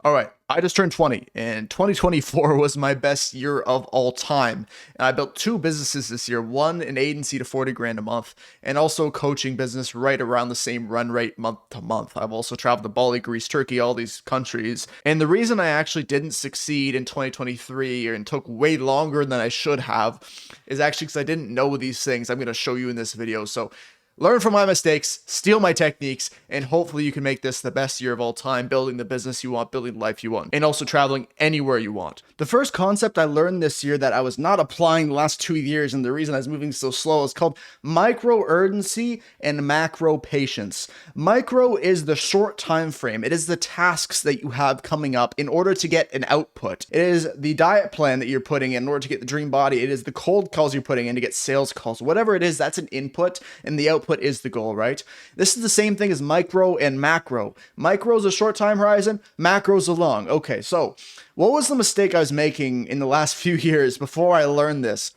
All right, I just turned 20, and 2024 was my best year of all time. And I built two businesses this year, one an agency to 40 grand a month, and also a coaching business right around the same run rate month to month. I've also traveled to Bali, Greece, Turkey, all these countries. And the reason I actually didn't succeed in 2023 and took way longer than I should have is actually because I didn't know these things I'm going to show you in this video. So learn from my mistakes, steal my techniques, and hopefully you can make this the best year of all time, building the business you want, building the life you want, and also traveling anywhere you want. The first concept I learned this year that I was not applying the last 2 years, and the reason I was moving so slow, is called micro urgency and macro patience. Micro is the short time frame. It is the tasks that you have coming up in order to get an output. It is the diet plan that you're putting in order to get the dream body. It is the cold calls you're putting in to get sales calls. Whatever it is, that's an input, and the output is the goal, right? This is the same thing as micro and macro. Micro is a short time horizon, macro is a long. Okay, so what was the mistake I was making in the last few years before I learned this?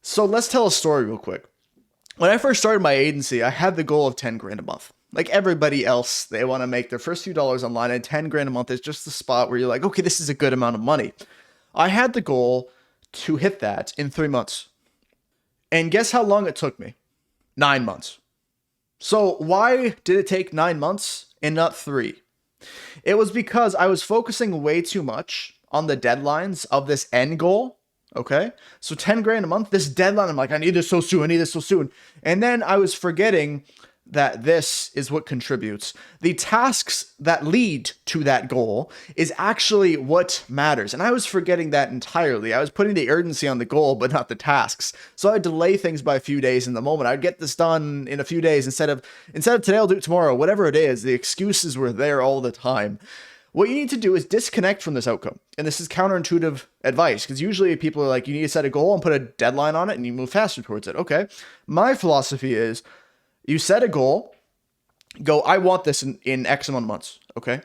So let's tell a story real quick. When I first started my agency, I had the goal of 10 grand a month. Like everybody else, they want to make their first few dollars online, and 10 grand a month is just the spot where you're like, okay, this is a good amount of money. I had the goal to hit that in 3 months. And guess how long it took me? 9 months. So why did it take 9 months and not 3? It was because I was focusing way too much on the deadlines of this end goal. Okay. So 10 grand a month, this deadline, I'm like, I need this so soon. I need this so soon. And then I was forgetting that this is what contributes. The tasks that lead to that goal is actually what matters. And I was forgetting that entirely. I was putting the urgency on the goal, but not the tasks. So I'd delay things by a few days in the moment. I'd get this done in a few days instead of today, I'll do it tomorrow. Whatever it is, the excuses were there all the time. What you need to do is disconnect from this outcome. And this is counterintuitive advice, because usually people are like, you need to set a goal and put a deadline on it and you move faster towards it. Okay. My philosophy is, you set a goal, go, I want this in X amount of months, okay?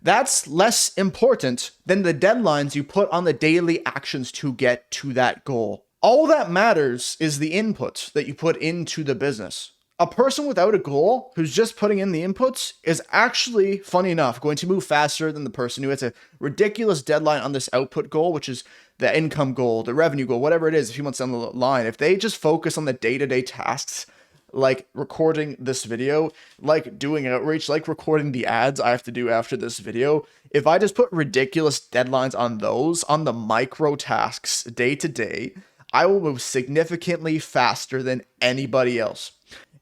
That's less important than the deadlines you put on the daily actions to get to that goal. All that matters is the inputs that you put into the business. A person without a goal who's just putting in the inputs is actually, funny enough, going to move faster than the person who has a ridiculous deadline on this output goal, which is the income goal, the revenue goal, whatever it is, a few months down the line. If they just focus on the day-to-day tasks, like recording this video, like doing outreach, like recording the ads I have to do after this video, if I just put ridiculous deadlines on those, on the micro tasks day to day, I will move significantly faster than anybody else.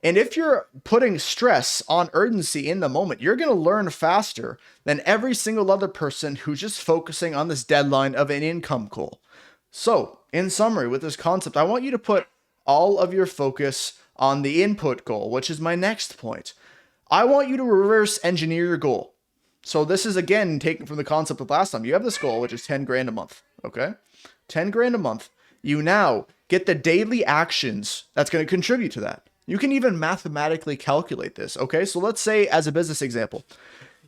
And if you're putting stress on urgency in the moment, you're going to learn faster than every single other person who's just focusing on this deadline of an income goal. So, in summary, with this concept, I want you to put all of your focus on the input goal, which is my next point. I want you to reverse engineer your goal. So this is again taken from the concept of last time. You have this goal, which is 10 grand a month. Okay. 10 grand a month. You now get the daily actions that's going to contribute to that. You can even mathematically calculate this. Okay. So let's say, as a business example,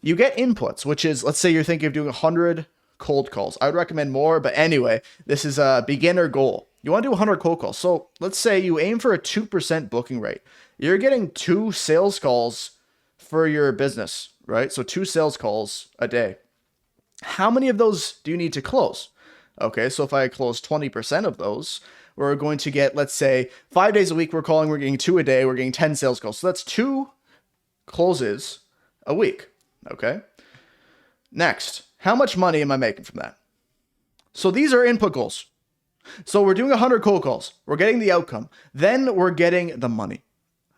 you get inputs, which is, let's say you're thinking of doing 100 cold calls. I would recommend more, but anyway, this is a beginner goal. You want to do 100 cold calls. So let's say you aim for a 2% booking rate. You're getting 2 sales calls for your business, right? So 2 sales calls a day. How many of those do you need to close? Okay, so if I close 20% of those, we're going to get, let's say, 5 days a week we're calling, we're getting 2 a day, we're getting 10 sales calls. So that's 2 closes a week, okay? Next, how much money am I making from that? So these are input goals. So we're doing 100 cold calls. We're getting the outcome. Then we're getting the money.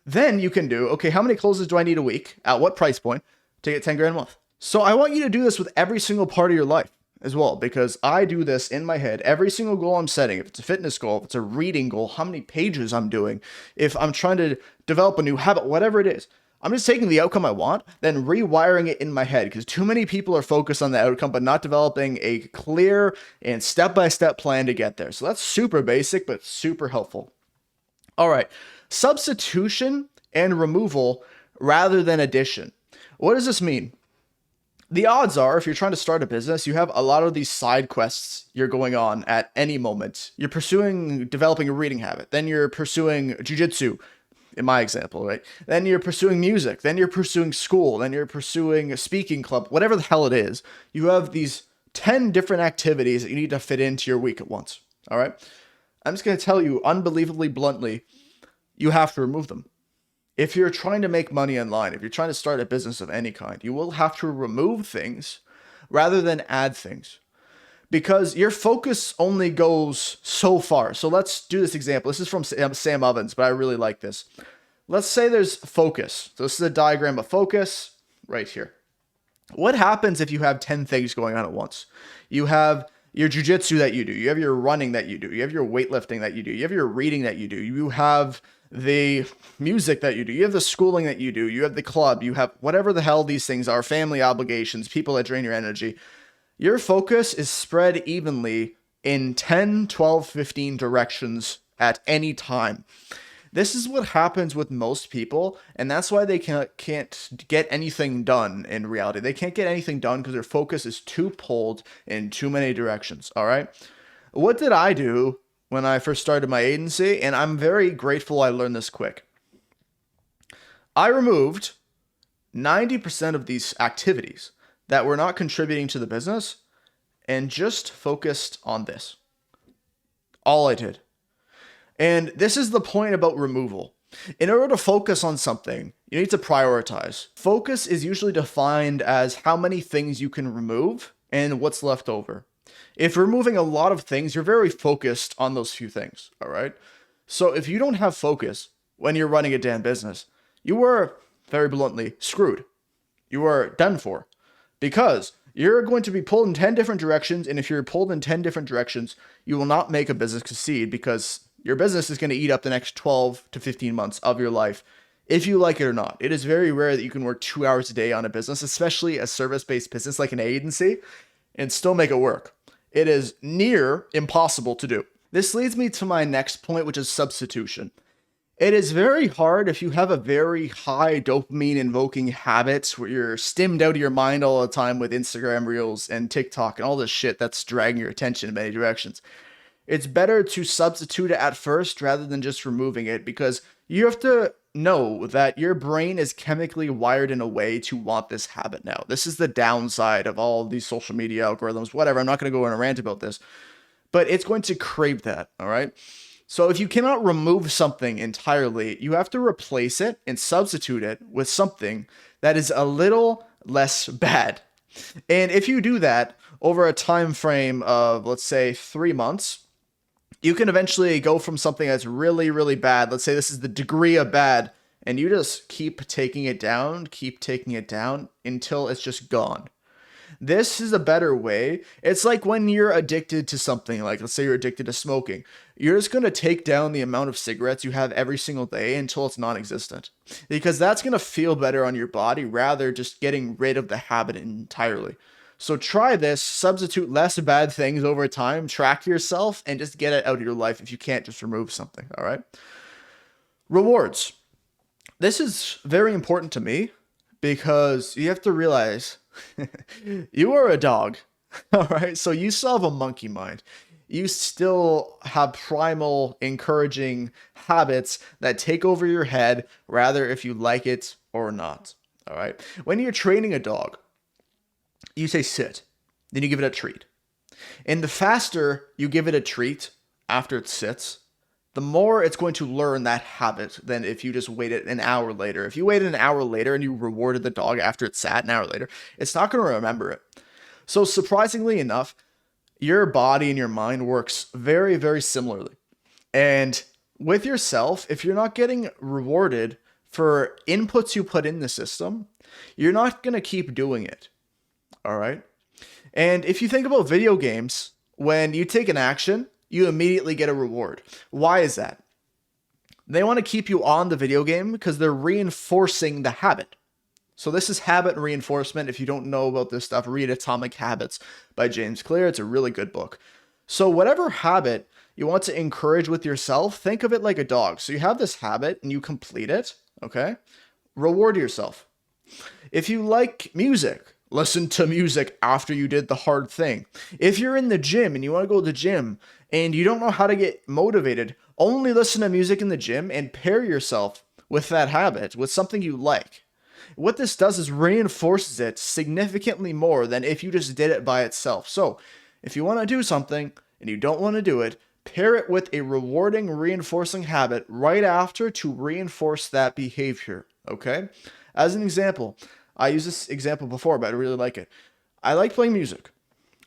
Then you can do, okay, how many closes do I need a week? At what price point to get 10 grand a month? So I want you to do this with every single part of your life as well, because I do this in my head. Every single goal I'm setting, if it's a fitness goal, if it's a reading goal, how many pages I'm doing, if I'm trying to develop a new habit, whatever it is, I'm just taking the outcome I want, then rewiring it in my head, because too many people are focused on the outcome, but not developing a clear and step-by-step plan to get there. So that's super basic, but super helpful. All right, substitution and removal rather than addition. What does this mean? The odds are, if you're trying to start a business, you have a lot of these side quests you're going on at any moment. You're pursuing developing a reading habit, then you're pursuing jujitsu. in my example, right? Then you're pursuing music, then you're pursuing school, then you're pursuing a speaking club, whatever the hell it is. You have these 10 different activities that you need to fit into your week at once. All right. I'm just going to tell you unbelievably bluntly, you have to remove them. If you're trying to make money online, if you're trying to start a business of any kind, you will have to remove things rather than add things, because your focus only goes so far. So let's do this example. This is from Sam Ovens, but I really like this. Let's say there's focus. So this is a diagram of focus right here. What happens if you have 10 things going on at once? You have your jujitsu that you do. You have your running that you do. You have your weightlifting that you do. You have your reading that you do. You have the music that you do. You have the schooling that you do. You have the club. You have whatever the hell these things are, family obligations, people that drain your energy. Your focus is spread evenly in 10, 12, 15 directions at any time. This is what happens with most people, and that's why they can't get anything done in reality. They can't get anything done because their focus is too pulled in too many directions, all right? What did I do when I first started my agency? And I'm very grateful I learned this quick. I removed 90% of these activities that were not contributing to the business and just focused on this. All I did. And this is the point about removal. In order to focus on something, you need to prioritize. Focus is usually defined as how many things you can remove and what's left over. If you're removing a lot of things, you're very focused on those few things, all right? So if you don't have focus when you're running a damn business, you are, very bluntly, screwed. You are done for, because you're going to be pulled in 10 different directions, and if you're pulled in 10 different directions, you will not make a business succeed, because your business is going to eat up the next 12 to 15 months of your life, if you like it or not. It is very rare that you can work 2 hours a day on a business, especially a service-based business like an agency, and still make it work. It is near impossible to do. This leads me to my next point, which is substitution. It is very hard if you have a very high dopamine invoking habits where you're stimmed out of your mind all the time with Instagram Reels and TikTok and all this shit that's dragging your attention in many directions. It's better to substitute it at first rather than just removing it, because you have to know that your brain is chemically wired in a way to want this habit now. This is the downside of all of these social media algorithms, whatever. I'm not going to go on a rant about this, but it's going to crave that, all right? So if you cannot remove something entirely, you have to replace it and substitute it with something that is a little less bad. And if you do that over a time frame of, let's say, 3 months, you can eventually go from something that's really, really bad. Let's say this is the degree of bad, and you just keep taking it down until it's just gone. This is a better way. It's like when you're addicted to something, like let's say you're addicted to smoking. You're just going to take down the amount of cigarettes you have every single day until it's non-existent, because that's going to feel better on your body rather just getting rid of the habit entirely. So try this, substitute less bad things over time, track yourself, and just get it out of your life if you can't just remove something, all right? Rewards. This is very important to me because you have to realize you are a dog, all right? So you still have a monkey mind. You still have primal, encouraging habits that take over your head, rather if you like it or not, all right? When you're training a dog, you say sit, then you give it a treat. And the faster you give it a treat after it sits, the more it's going to learn that habit than if you just waited an hour later. If you waited an hour later and you rewarded the dog after it sat an hour later, it's not going to remember it. So surprisingly enough, your body and your mind works very, very similarly. And with yourself, if you're not getting rewarded for inputs you put in the system, you're not going to keep doing it. All right. And if you think about video games, when you take an action, you immediately get a reward. Why is that? They want to keep you on the video game because they're reinforcing the habit. So this is habit reinforcement. If you don't know about this stuff, read Atomic Habits by James Clear. It's a really good book. So whatever habit you want to encourage with yourself, think of it like a dog. So you have this habit and you complete it, okay? Reward yourself. If you like music, listen to music after you did the hard thing. If you're in the gym and you want to go to the gym and you don't know how to get motivated, only listen to music in the gym and pair yourself with that habit, with something you like. What this does is reinforces it significantly more than if you just did it by itself. So, if you want to do something and you don't want to do it, pair it with a rewarding, reinforcing habit right after to reinforce that behavior. Okay? As an example, I used this example before, but I really like it. I like playing music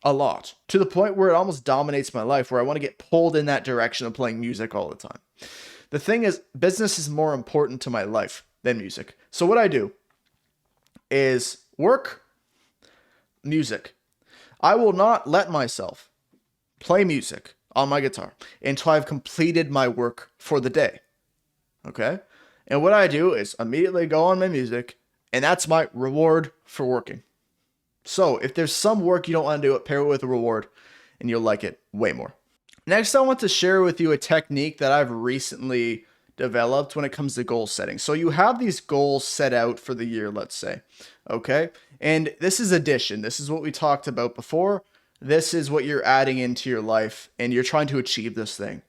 a lot, to the point where it almost dominates my life, where I want to get pulled in that direction of playing music all the time. The thing is, business is more important to my life than music. So what I do is work, music. I will not let myself play music on my guitar until I've completed my work for the day. Okay? And what I do is immediately go on my music, and that's my reward for working. So if there's some work you don't want to do, pair it with a reward, and you'll like it way more. Next, I want to share with you a technique that I've recently developed when it comes to goal setting. So you have these goals set out for the year, let's say, okay? And this is addition. This is what we talked about before. This is what you're adding into your life, and you're trying to achieve this thing.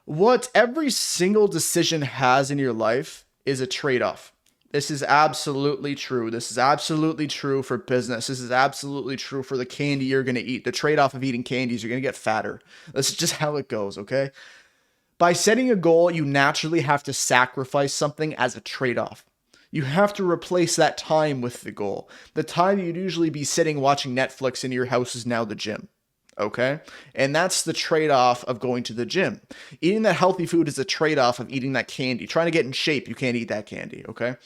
What every single decision has in your life is a trade-off. This is absolutely true. This is absolutely true for business. This is absolutely true for the candy you're going to eat. The trade-off of eating candy is you're going to get fatter. That's just how it goes, okay? By setting a goal, you naturally have to sacrifice something as a trade-off. You have to replace that time with the goal. The time you'd usually be sitting watching Netflix in your house is now the gym. Okay? And that's the trade-off of going to the gym. Eating that healthy food is a trade-off of eating that candy. Trying to get in shape, you can't eat that candy, okay?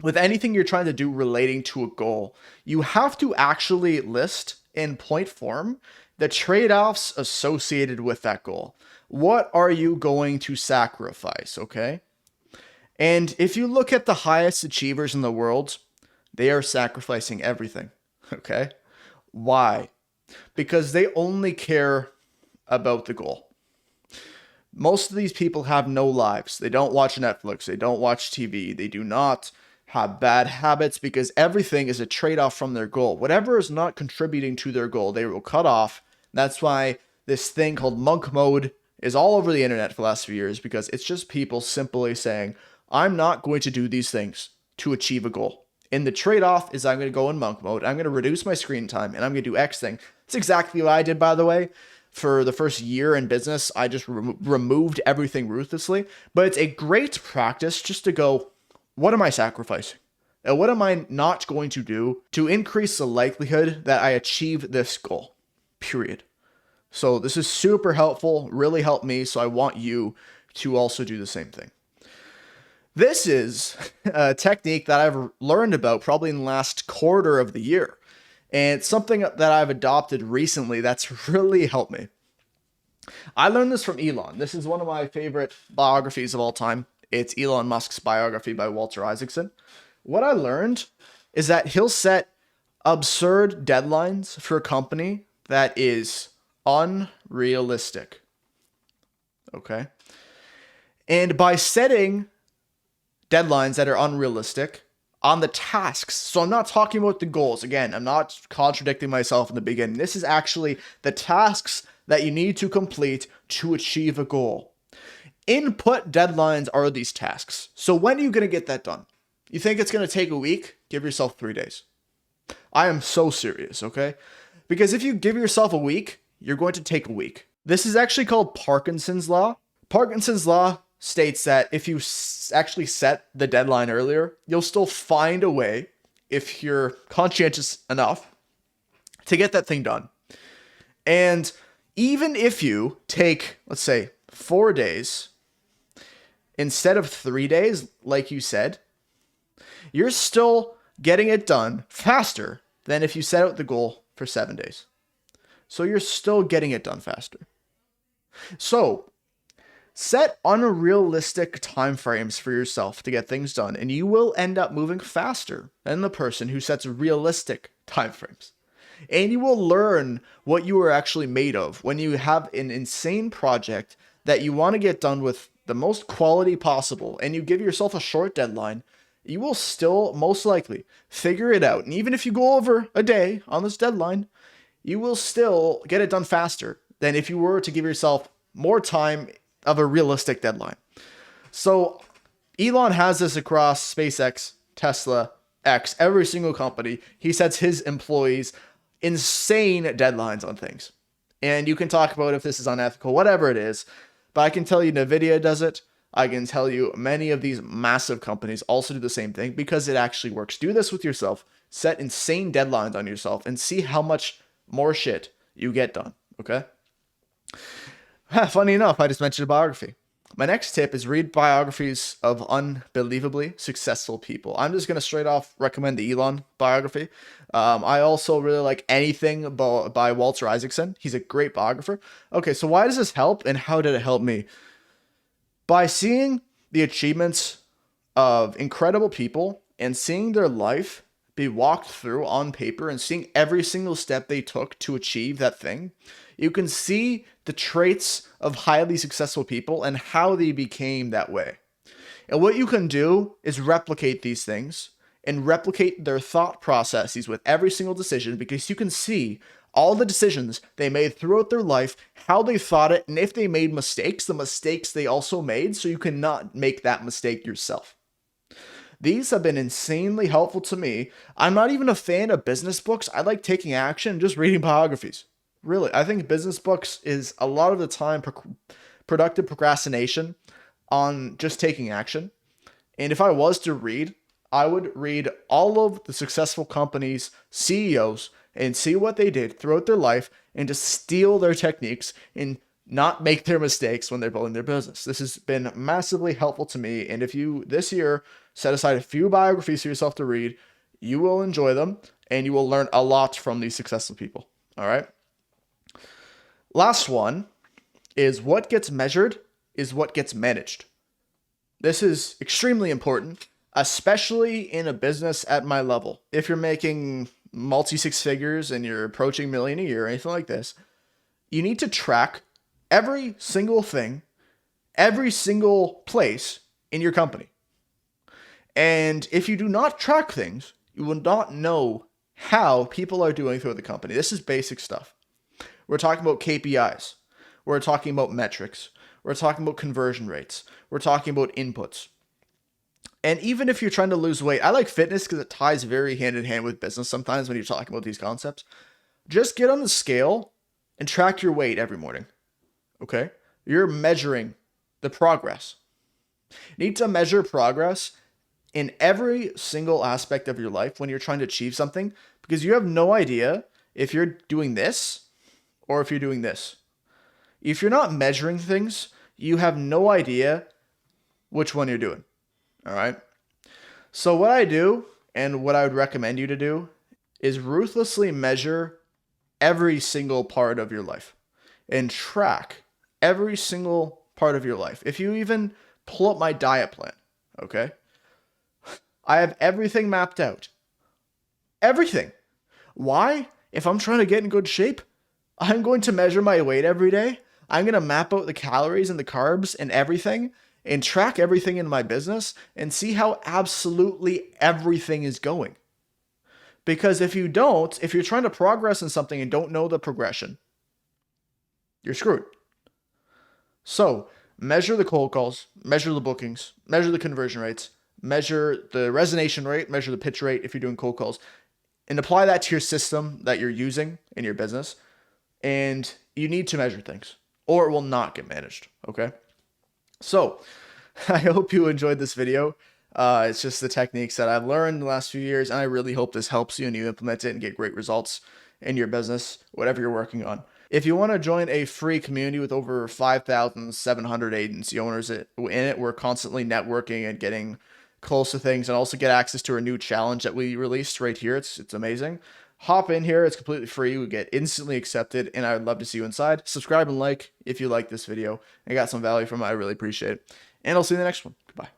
With anything you're trying to do relating to a goal, you have to actually list in point form the trade-offs associated with that goal. What are you going to sacrifice, okay? And if you look at the highest achievers in the world, they are sacrificing everything, okay? Why? Because they only care about the goal. Most of these people have no lives. They don't watch Netflix. They don't watch TV. They do not have bad habits because everything is a trade-off from their goal. Whatever is not contributing to their goal, they will cut off. That's why this thing called monk mode is all over the internet for the last few years, because it's just people simply saying, I'm not going to do these things to achieve a goal. And the trade-off is I'm going to go in monk mode. I'm going to reduce my screen time and I'm going to do X thing. It's exactly what I did, by the way. For the first year in business, I just removed everything ruthlessly. But it's a great practice just to go, what am I sacrificing? And what am I not going to do to increase the likelihood that I achieve this goal? Period. So this is super helpful, really helped me. So I want you to also do the same thing. This is a technique that I've learned about probably in the last quarter of the year. And it's something that I've adopted recently that's really helped me. I learned this from Elon. This is one of my favorite biographies of all time. It's Elon Musk's biography by Walter Isaacson. What I learned is that he'll set absurd deadlines for a company that is unrealistic. Okay? And by setting deadlines that are unrealistic on the tasks. So I'm not talking about the goals. Again, I'm not contradicting myself in the beginning. This is actually the tasks that you need to complete to achieve a goal. Input deadlines are these tasks. So when are you going to get that done? You think it's going to take a week? Give yourself 3 days. I am so serious, okay? Because if you give yourself a week, you're going to take a week. This is actually called Parkinsons Law. Parkinsons Law states that if you actually set the deadline earlier, you'll still find a way, if you're conscientious enough, to get that thing done. And even if you take, let's say, 4 days instead of 3 days, like you said, you're still getting it done faster than if you set out the goal for 7 days. So you're still getting it done faster. So set unrealistic timeframes for yourself to get things done, and you will end up moving faster than the person who sets realistic timeframes. And you will learn what you are actually made of when you have an insane project that you want to get done with the most quality possible, and you give yourself a short deadline. You will still most likely figure it out. And even if you go over a day on this deadline, you will still get it done faster than if you were to give yourself more time of a realistic deadline. So Elon has this across SpaceX, Tesla, X, every single company. He sets his employees insane deadlines on things. And you can talk about if this is unethical, whatever it is. But I can tell you NVIDIA does it. I can tell you many of these massive companies also do the same thing because it actually works. Do this with yourself. Set insane deadlines on yourself and see how much more shit you get done. Okay? Funny enough, I just mentioned a biography. My next tip is read biographies of unbelievably successful people. I'm just going to straight off recommend the Elon biography. I also really like Anything by Walter Isaacson. He's a great biographer. Okay, so why does this help and how did it help me? By seeing the achievements of incredible people and seeing their life be walked through on paper and seeing every single step they took to achieve that thing, you can see the traits of highly successful people and how they became that way. And what you can do is replicate these things and replicate their thought processes with every single decision, because you can see all the decisions they made throughout their life, how they thought it, and if they made mistakes, the mistakes they also made, so you cannot make that mistake yourself. These have been insanely helpful to me. I'm not even a fan of business books. I like taking action and just reading biographies. Really, I think business books is a lot of the time productive procrastination on just taking action. And if I was to read, I would read all of the successful companies' CEOs and see what they did throughout their life and just steal their techniques and not make their mistakes when they're building their business. This has been massively helpful to me. And if you this year set aside a few biographies for yourself to read, you will enjoy them and you will learn a lot from these successful people. All right. Last one is what gets measured is what gets managed. This is extremely important, especially in a business at my level. If you're making multi-six figures and you're approaching $1 million a year or anything like this, you need to track every single thing, every single place in your company. And if you do not track things, you will not know how people are doing through the company. This is basic stuff. We're talking about KPIs. We're talking about metrics. We're talking about conversion rates. We're talking about inputs. And even if you're trying to lose weight, I like fitness because it ties very hand in hand with business sometimes when you're talking about these concepts. Just get on the scale and track your weight every morning. Okay? You're measuring the progress. You need to measure progress in every single aspect of your life when you're trying to achieve something, because you have no idea if you're doing this or if you're doing this. If you're not measuring things, you have no idea which one you're doing. All right? So what I do and what I would recommend you to do is ruthlessly measure every single part of your life and track every single part of your life. If you even pull up my diet plan, okay? I have everything mapped out. Everything. Why? If I'm trying to get in good shape, I'm going to measure my weight every day. I'm going to map out the calories and the carbs and everything and track everything in my business and see how absolutely everything is going. Because if you don't, if you're trying to progress in something and don't know the progression, you're screwed. So measure the cold calls, measure the bookings, measure the conversion rates, measure the resonation rate, measure the pitch rate if you're doing cold calls, and apply that to your system that you're using in your business. And you need to measure things or it will not get managed. Okay. So I hope you enjoyed this video. It's just the techniques that I've learned in the last few years, and I really hope this helps you and you implement it and get great results in your business, whatever you're working on. If you want to join a free community with over 5,700 agency owners in it, we're constantly networking and getting close to things, and also get access to our new challenge that we released right here. It's amazing. Hop in here. It's completely free. We get instantly accepted, and I would love to see you inside. Subscribe and like if you like this video and got some value from it. I really appreciate it. And I'll see you in the next one. Goodbye.